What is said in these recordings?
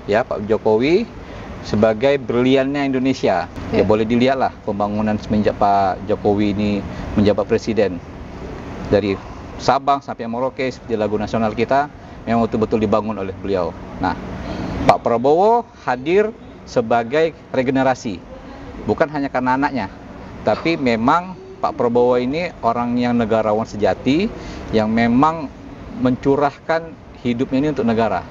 ya Pak Jokowi sebagai briliannya Indonesia. Ya boleh dilihatlah pembangunan semenjak Pak Jokowi ini menjabat presiden. Dari Sabang sampai Merauke seperti lagu nasional kita memang betul-betul dibangun oleh beliau. Nah, Pak Prabowo hadir sebagai regenerasi. Bukan hanya karena anaknya, tapi memang Pak Prabowo ini orang yang negarawan sejati, yang memang mencurahkan hidupnya ini untuk negara.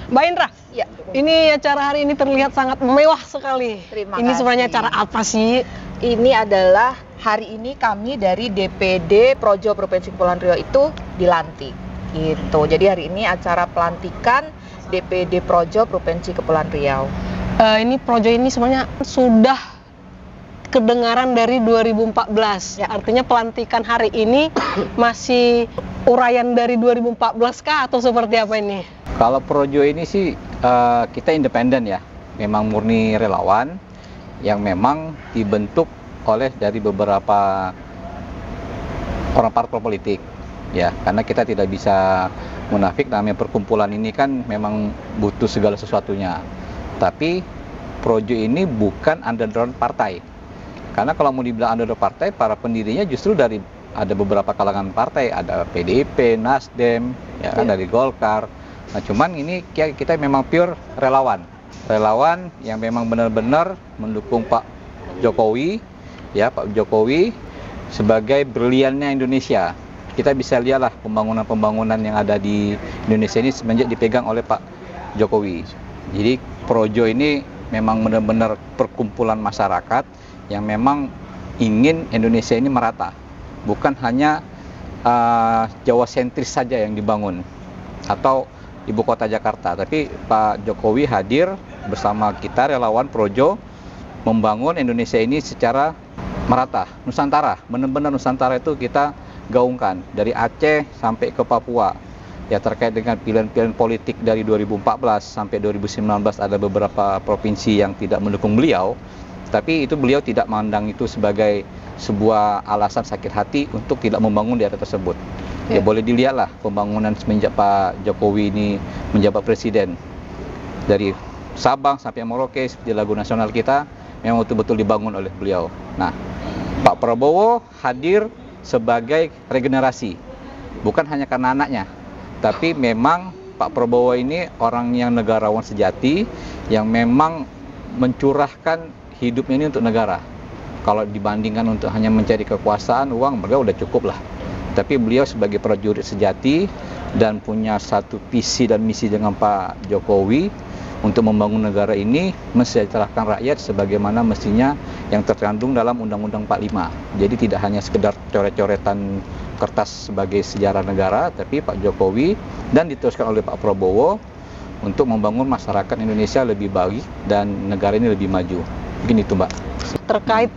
Mbak Indra, Ya. ini acara hari ini terlihat sangat mewah sekali. Terima Ini kasih. sebenarnya acara apa sih? Ini adalah hari ini kami dari DPD Projo Provinsi Kepulauan Riau itu dilantik. Gitu. Jadi hari ini acara pelantikan DPD Projo Provinsi Kepulauan Riau. Ini projo ini sebenarnya sudah kedengaran dari 2014. Ya. Artinya pelantikan hari ini masih uraian dari 2014 kah atau seperti apa ini? Kalau Projo ini sih kita independen ya, memang murni relawan yang memang dibentuk oleh dari beberapa orang parpol politik ya, karena kita tidak bisa munafik, namanya perkumpulan ini kan memang butuh segala sesuatunya. Tapi Projo ini bukan underground partai, karena kalau mau dibilang underground partai, para pendirinya justru dari ada beberapa kalangan partai, ada PDIP, Nasdem, ya kan, dari Golkar. Nah, cuman ini kita memang pure relawan yang memang benar-benar mendukung Pak Jokowi, ya Pak Jokowi sebagai briliannya Indonesia. Kita bisa lihatlah pembangunan yang ada di Indonesia ini semenjak dipegang oleh Pak Jokowi. Jadi Projo ini memang benar-benar perkumpulan masyarakat yang memang ingin Indonesia ini merata, bukan hanya Jawa sentris saja yang dibangun atau ibu kota Jakarta, tapi Pak Jokowi hadir bersama kita relawan Projo membangun Indonesia ini secara merata, Nusantara, benar-benar Nusantara itu kita gaungkan dari Aceh sampai ke Papua. Ya, terkait dengan pilihan-pilihan politik dari 2014 sampai 2019 ada beberapa provinsi yang tidak mendukung beliau, tapi itu beliau tidak memandang itu sebagai sebuah alasan sakit hati untuk tidak membangun di daerah tersebut. Ya boleh dilihatlah pembangunan semenjak Pak Jokowi ini menjabat presiden. Dari Sabang sampai Merauke seperti lagu nasional kita memang betul-betul dibangun oleh beliau. Nah, Pak Prabowo hadir sebagai regenerasi. Bukan hanya karena anaknya, tapi memang Pak Prabowo ini orang yang negarawan sejati, yang memang mencurahkan hidupnya ini untuk negara. Kalau dibandingkan untuk hanya mencari kekuasaan, uang, mereka udah cukup lah. Tapi beliau sebagai prajurit sejati dan punya satu visi dan misi dengan Pak Jokowi untuk membangun negara ini, mensejahterakan rakyat sebagaimana mestinya yang terkandung dalam Undang-Undang 45. Jadi tidak hanya sekedar coret-coretan kertas sebagai sejarah negara, tapi Pak Jokowi dan diteruskan oleh Pak Prabowo untuk membangun masyarakat Indonesia lebih baik dan negara ini lebih maju. Begini itu, Mbak. Terkait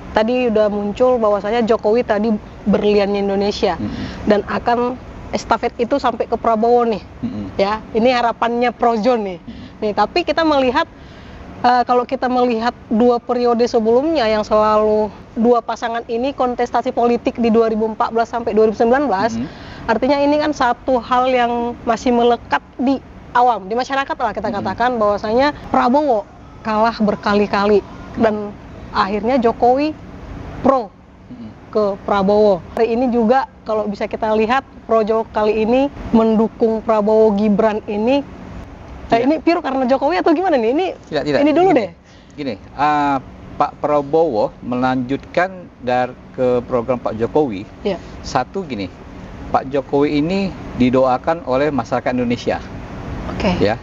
tadi udah muncul bahwasanya Jokowi tadi berliannya Indonesia dan akan estafet itu sampai ke Prabowo nih. Ya, ini harapannya Projo nih. Nih, tapi kita melihat kalau kita melihat dua periode sebelumnya yang selalu dua pasangan ini kontestasi politik di 2014 sampai 2019, artinya ini kan satu hal yang masih melekat di awam, di masyarakat lah kita katakan bahwasanya Prabowo kalah berkali-kali dan akhirnya Jokowi pro ke Prabowo. Hari ini juga kalau bisa kita lihat Projo kali ini mendukung Prabowo Gibran ini. Ini pure karena Jokowi atau gimana nih? Tidak. Ini dulu deh. Gini, Pak Prabowo melanjutkan ke program Pak Jokowi. Ya. Satu gini, Pak Jokowi ini didoakan oleh masyarakat Indonesia. Oke. Ya.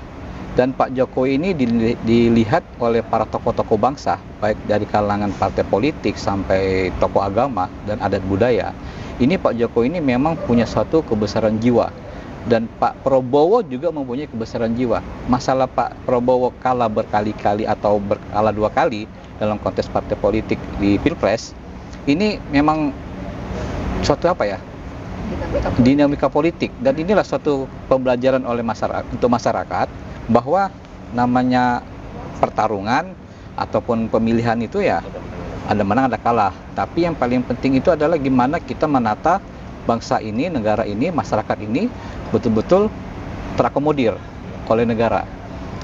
Dan Pak Jokowi ini dilihat oleh para tokoh-tokoh bangsa, baik dari kalangan partai politik sampai tokoh agama dan adat budaya. Ini Pak Jokowi ini memang punya suatu kebesaran jiwa. Dan Pak Prabowo juga mempunyai kebesaran jiwa. Masalah Pak Prabowo kalah berkali-kali atau kalah 2 kali dalam kontes partai politik di Pilpres, ini memang suatu dinamika politik. Dan inilah suatu pembelajaran oleh masyarakat, untuk masyarakat, bahwa namanya pertarungan ataupun pemilihan itu ya ada menang ada kalah. Tapi yang paling penting itu adalah gimana kita menata bangsa ini, negara ini, masyarakat ini betul-betul terakomodir oleh negara.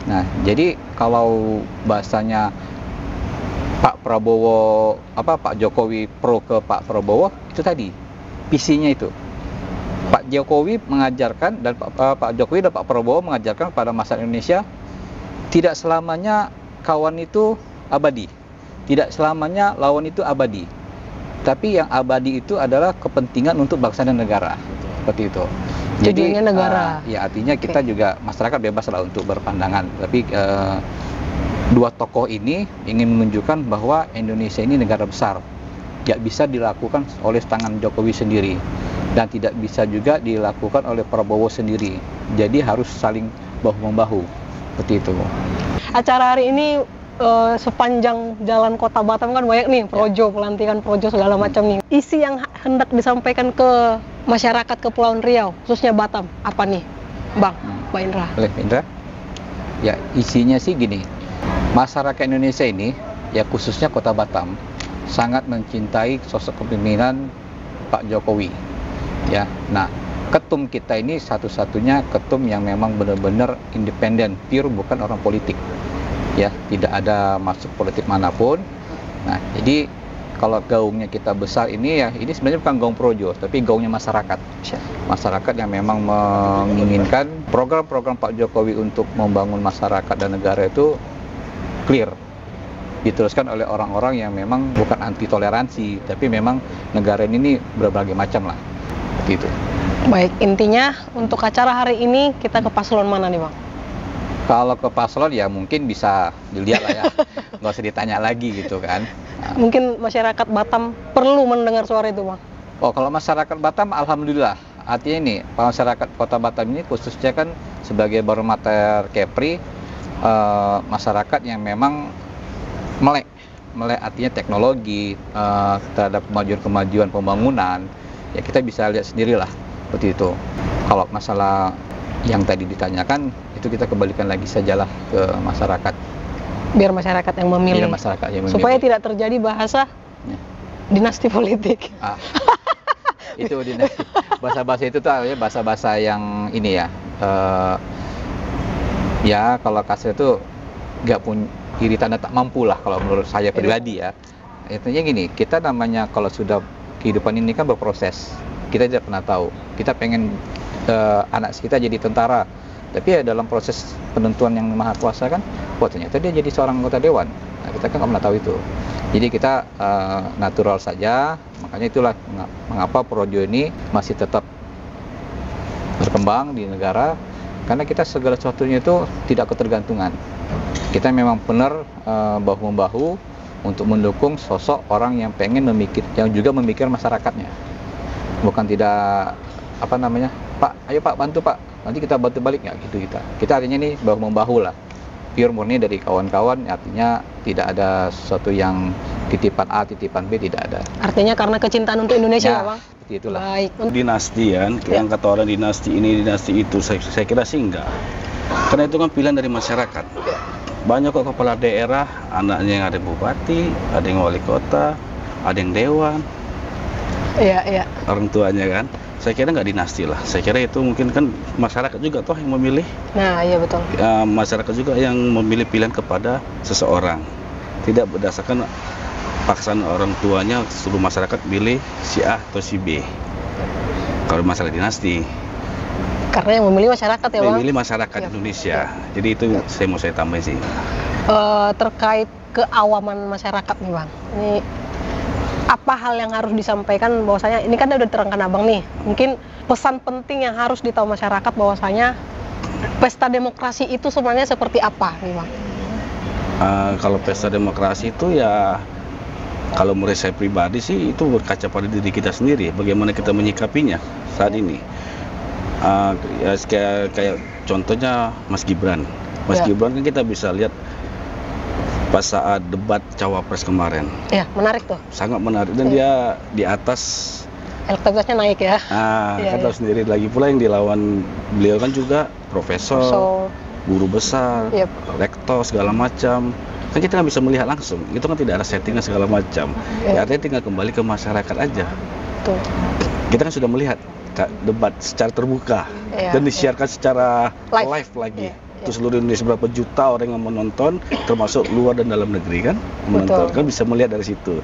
Nah, jadi kalau bahasanya Pak Prabowo, Pak Jokowi pro ke Pak Prabowo, itu tadi visinya itu. Pak Jokowi mengajarkan dan Pak Jokowi dan Pak Prabowo mengajarkan kepada masyarakat Indonesia tidak selamanya kawan itu abadi. Tidak selamanya lawan itu abadi. Tapi yang abadi itu adalah kepentingan untuk bangsa dan negara. Seperti itu. Jadi negara. Ya artinya kita juga masyarakat bebas lah untuk berpandangan. Tapi dua tokoh ini ingin menunjukkan bahwa Indonesia ini negara besar. Tidak bisa dilakukan oleh tangan Jokowi sendiri dan tidak bisa juga dilakukan oleh Prabowo sendiri. Jadi harus saling bahu-membahu. Seperti itu. Acara hari ini sepanjang jalan Kota Batam kan banyak nih projo, pelantikan projo segala macam nih. Isi yang hendak disampaikan ke masyarakat Kepulauan Riau, khususnya Batam, apa nih, Bang, Mbak Indra? Oleh Indra, ya isinya sih gini, masyarakat Indonesia ini, ya khususnya Kota Batam, sangat mencintai sosok kepemimpinan Pak Jokowi. Ya, nah ketum kita ini satu-satunya ketum yang memang benar-benar independen, pure, bukan orang politik. Ya, tidak ada masuk politik manapun. Nah, jadi kalau gaungnya kita besar ini ya, ini sebenarnya bukan gaung projo, tapi gaungnya masyarakat. Masyarakat yang memang menginginkan program-program Pak Jokowi untuk membangun masyarakat dan negara itu clear. Diteruskan oleh orang-orang yang memang bukan anti toleransi, tapi memang negara ini berbagai macam lah. Begitu. Baik, intinya untuk acara hari ini kita ke paslon mana nih, Bang? Kalau ke paslon ya mungkin bisa dilihat lah ya, nggak usah ditanya lagi gitu kan. Nah, mungkin masyarakat Batam perlu mendengar suara itu, Bang. Oh, kalau masyarakat Batam, alhamdulillah. Artinya ini, masyarakat Kota Batam ini khususnya kan sebagai barometer Kepri, masyarakat yang memang melek artinya teknologi terhadap kemajuan pembangunan. Ya kita bisa lihat sendirilah seperti itu. Kalau masalah yang tadi ditanyakan itu kita kembalikan lagi sajalah ke masyarakat. Biar masyarakat yang memilih. Biar masyarakat yang memilih. Supaya tidak terjadi bahasa dinasti politik. Itu dinasti. Bahasa-bahasa itu tuh bahasa-bahasa yang ini ya. Ya kalau kasar itu nggak punya iri tanda tak mampu lah kalau menurut saya pribadi ya. Intinya gini, kita namanya kalau sudah kehidupan ini kan berproses. Kita tidak pernah tahu. Kita pengen anak kita jadi tentara, tapi ya dalam proses penentuan yang maha kuasa kan, ternyata dia jadi seorang anggota dewan. Nah, kita kan nggak pernah tahu itu. Jadi kita natural saja, makanya itulah mengapa projo ini masih tetap berkembang di negara, karena kita segala sesuatunya itu tidak ketergantungan. Kita memang benar bahu-membahu untuk mendukung sosok orang yang pengen yang juga memikir masyarakatnya, bukan tidak Pak, ayo Pak bantu Pak, nanti kita bantu balik nggak gitu kita artinya nih bahu-membahu lah, pure murni dari kawan-kawan, artinya tidak ada sesuatu yang titipan A, titipan B, tidak ada. Artinya karena kecintaan untuk Indonesia ya, Bang? Seperti itulah. Baik. Dinasti kan, yang kata orang dinasti ini, dinasti itu, saya kira sih enggak. Karena itu kan pilihan dari masyarakat. Banyak kok kepala daerah, anaknya yang ada bupati, ada yang wali kota, ada yang dewan. Iya. Orang tuanya kan. Saya kira nggak dinasti lah. Saya kira itu mungkin kan masyarakat juga toh yang memilih. Nah, iya betul. Ya, masyarakat juga yang memilih pilihan kepada seseorang. Tidak berdasarkan paksaan orang tuanya, seluruh masyarakat pilih si A atau si B. Kalau masalah dinasti. Karena yang memilih masyarakat ya, Bang? Memilih masyarakat Indonesia. Jadi itu mau saya tambahin sih. Terkait keawaman masyarakat nih, Bang. Ini apa hal yang harus disampaikan bahwasanya ini kan udah diterangkan Abang nih. Mungkin pesan penting yang harus ditahu masyarakat bahwasanya pesta demokrasi itu sebenarnya seperti apa nih, Bang? Kalau pesta demokrasi itu ya, kalau menurut saya pribadi sih itu berkaca pada diri kita sendiri, bagaimana kita menyikapinya saat ini. Ya, kayak contohnya Mas Gibran. Gibran kan kita bisa lihat pas saat debat cawapres kemarin. Ya, menarik tuh. Sangat menarik dan dia di atas. Elektabilitasnya naik ya. Kan tahu sendiri, lagi pula yang dilawan beliau kan juga profesor. guru besar, Yep. rektor segala macam. Kan kita nggak bisa melihat langsung, itu kan tidak ada settingan segala macam. Ya, artinya tinggal kembali ke masyarakat aja. Betul. Kita kan sudah melihat debat secara terbuka Iya, dan disiarkan secara Live. live lagi. Iya, Terus seluruh Indonesia berapa juta orang yang menonton, termasuk luar dan dalam negeri kan menonton. Kan bisa melihat dari situ.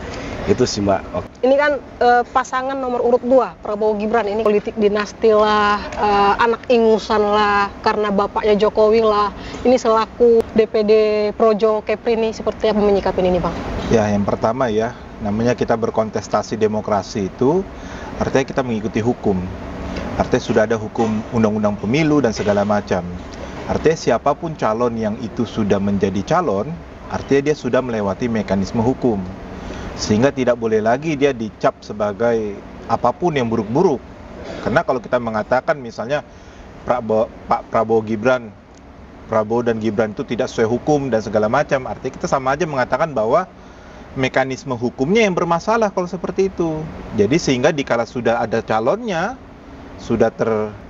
Itu sih Mbak. Ini kan pasangan nomor urut 2 Prabowo Gibran, ini politik dinasti lah, anak ingusan lah, karena bapaknya Jokowi lah. Ini selaku DPD Projo Kepri ini seperti apa menyikapi ini Bang? Ya, yang pertama ya, namanya kita berkontestasi demokrasi itu artinya kita mengikuti hukum. Artinya sudah ada hukum undang-undang pemilu dan segala macam. Artinya siapapun calon yang itu sudah menjadi calon, artinya dia sudah melewati mekanisme hukum. Sehingga tidak boleh lagi dia dicap sebagai apapun yang buruk-buruk. Karena kalau kita mengatakan misalnya Pak Prabowo dan Gibran itu tidak sesuai hukum dan segala macam, artinya kita sama aja mengatakan bahwa mekanisme hukumnya yang bermasalah kalau seperti itu. Jadi sehingga dikala sudah ada calonnya, sudah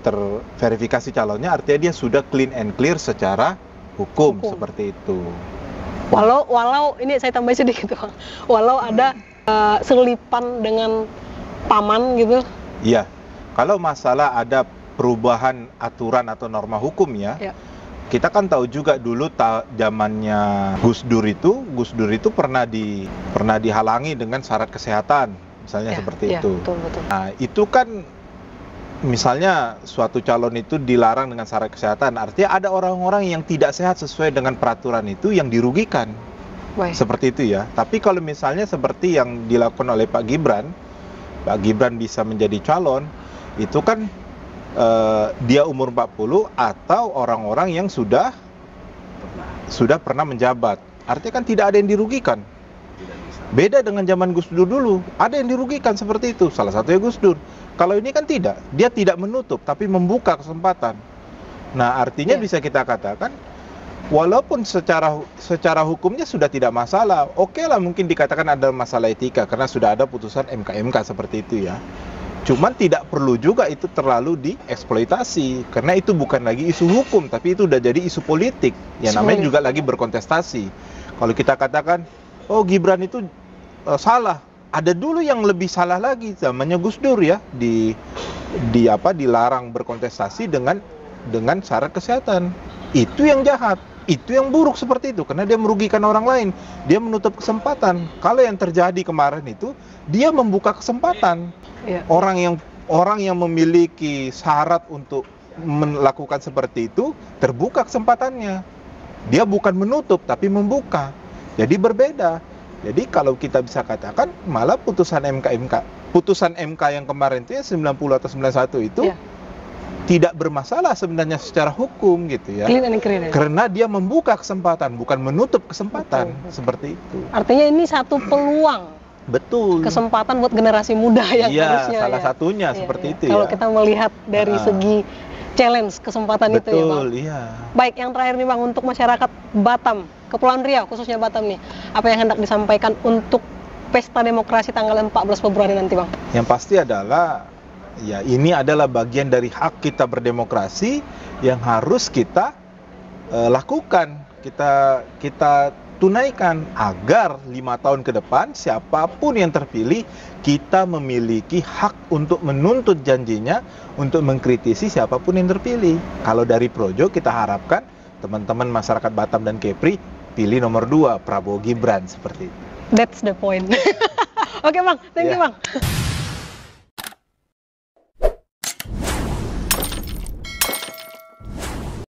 terverifikasi calonnya, artinya dia sudah clean and clear secara hukum. Seperti itu. Walau ini saya tambah sedikit Bang. Walau ada selipan dengan paman gitu. Iya. Kalau masalah ada perubahan aturan atau norma hukum ya. Kita kan tahu juga dulu zamannya Gus Dur itu pernah dihalangi dengan syarat kesehatan, misalnya seperti itu. Betul. Nah, itu kan misalnya suatu calon itu dilarang dengan syarat kesehatan, artinya ada orang-orang yang tidak sehat sesuai dengan peraturan itu yang dirugikan. Seperti itu ya. Tapi kalau misalnya seperti yang dilakukan oleh Pak Gibran bisa menjadi calon, itu kan dia umur 40 atau orang-orang yang sudah pernah menjabat. Artinya kan tidak ada yang dirugikan. Beda dengan zaman Gus Dur dulu, ada yang dirugikan seperti itu. Salah satunya Gus Dur. Kalau ini kan tidak, dia tidak menutup tapi membuka kesempatan. Nah, artinya bisa kita katakan walaupun secara hukumnya sudah tidak masalah, oke lah mungkin dikatakan ada masalah etika karena sudah ada putusan MK seperti itu ya. Cuman tidak perlu juga itu terlalu dieksploitasi karena itu bukan lagi isu hukum tapi itu udah jadi isu politik. Ya namanya juga lagi berkontestasi. Kalau kita katakan, oh Gibran itu salah. Ada dulu yang lebih salah lagi, zamannya Gus Dur ya, dilarang berkontestasi dengan syarat kesehatan. Itu yang jahat, itu yang buruk seperti itu karena dia merugikan orang lain, dia menutup kesempatan. Kalau yang terjadi kemarin itu dia membuka kesempatan. Orang yang memiliki syarat untuk melakukan seperti itu terbuka kesempatannya. Dia bukan menutup tapi membuka. Jadi berbeda. Jadi kalau kita bisa katakan malah putusan MK yang kemarin itu ya 90 atau 91 itu tidak bermasalah sebenarnya secara hukum gitu ya. Karena dia membuka kesempatan bukan menutup kesempatan. Seperti itu. Artinya ini satu peluang. Betul. Kesempatan buat generasi muda yang harusnya salah satunya seperti itu kalau kita melihat dari segi challenge kesempatan itu ya Bang. Baik, yang terakhir nih Bang, untuk masyarakat Batam, Kepulauan Riau khususnya Batam nih, apa yang hendak disampaikan untuk pesta demokrasi tanggal 14 Februari nanti Bang? Yang pasti adalah ya ini adalah bagian dari hak kita berdemokrasi yang harus kita lakukan, kita tunaikan agar 5 tahun ke depan siapapun yang terpilih kita memiliki hak untuk menuntut janjinya, untuk mengkritisi siapapun yang terpilih. Kalau dari Projo kita harapkan teman-teman masyarakat Batam dan Kepri pilih nomor 2 Prabowo Gibran seperti itu. That's the point. Oke Bang, thank you Bang.